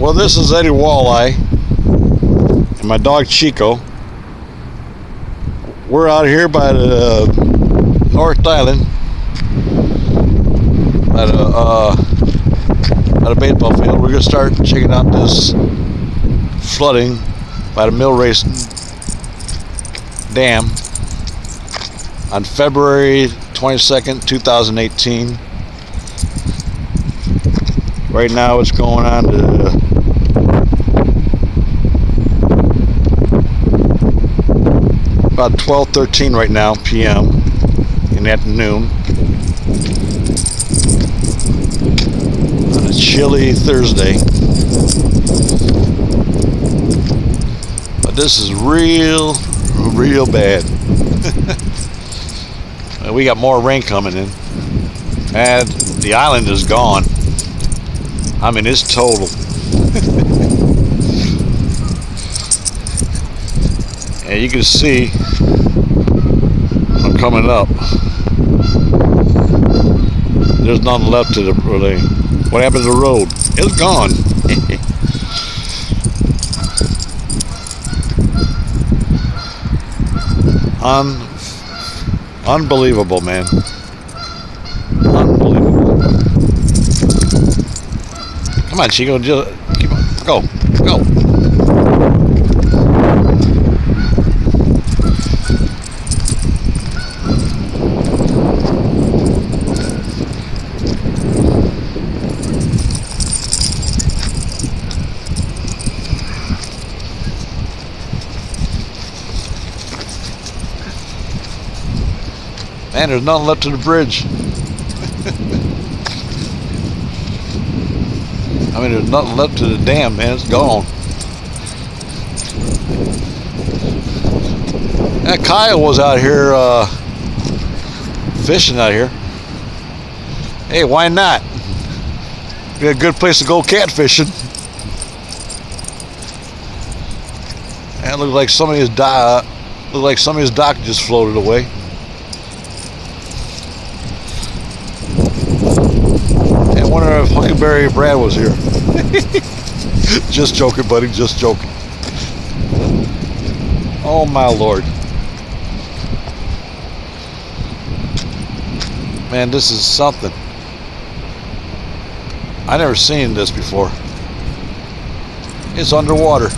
Well, this is Eddie Walleye and my dog Chico. We're out here by the North Island at a baseball field. We're gonna start checking out this flooding by the Millrace Dam on February 22nd, 2018. Right now it's going on to about 12:13 right now p.m. in the afternoon on a chilly Thursday. But this is real bad. We got more rain coming in, and the island is gone. I mean, it's total. And you can see I'm coming up. There's nothing left to the really. What happened to the road? It's gone. Unbelievable, man. Unbelievable. Come on, Chico. Just keep on. Go. Man, there's nothing left to the bridge. I mean, there's nothing left to the dam, man. It's gone. Yeah, Kyle was out here fishing out here. Hey, why not? Be a good place to go catfishing. And it looked like somebody's dock just floated away. I wonder if Huckleberry Brad was here. Just joking, buddy, just joking. Oh my Lord. Man, this is something. I never seen this before. It's underwater.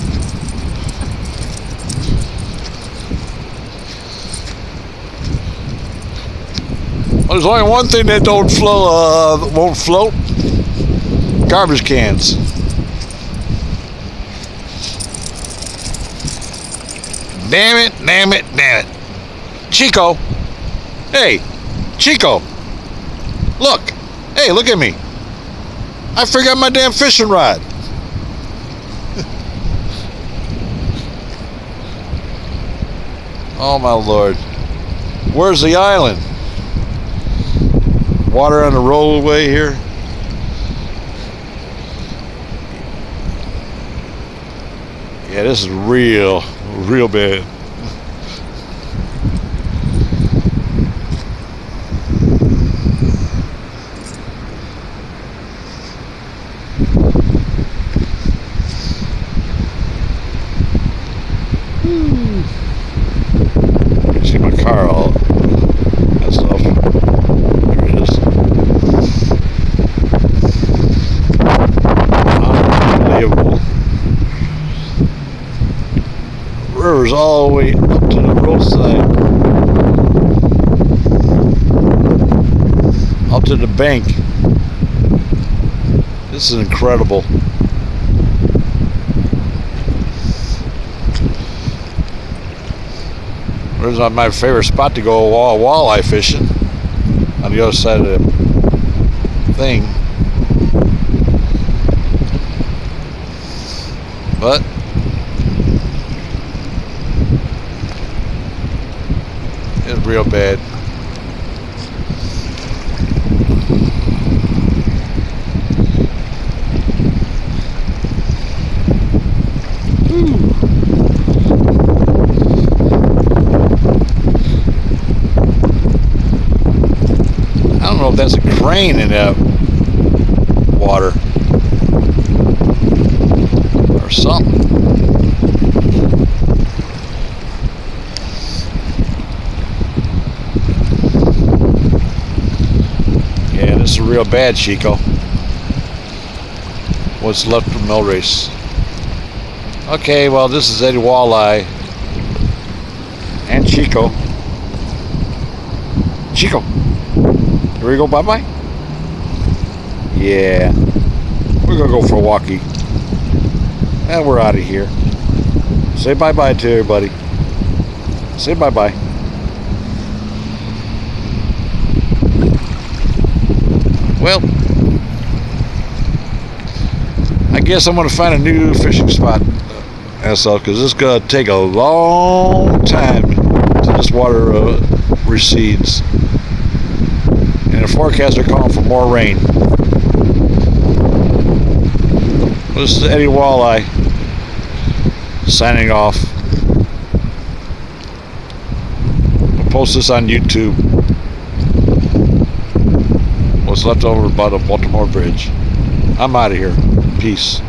Well, there's only one thing that won't float. Garbage cans. Damn it. Chico. Hey, Chico. Look. Hey, look at me. I forgot my damn fishing rod. Oh my Lord. Where's the island? Water on the roadway here. Yeah, this is real bad. You can see my car all messed up. There it is. Unbelievable. River's all the way up to the roadside, up to the bank. This is incredible. There's my favorite spot to go walleye fishing, on the other side of the thing. But it's real bad. I don't know if that's a crane in that water. something. Yeah, this is real bad, Chico. What's left of Mill Race. Okay, well, this is Eddie Walleye and Chico. Chico, here we go, bye-bye? Yeah, we're gonna go for a walkie. And we're out of here. Say bye-bye to everybody. Say bye-bye. Well, I guess I'm gonna find a new fishing spot myself, because it's gonna take a long time till this water recedes. And the forecasts are calling for more rain. This is Eddie Walleye signing off. I'll post this on YouTube. What's left over by the Baltimore Bridge. I'm out of here. Peace.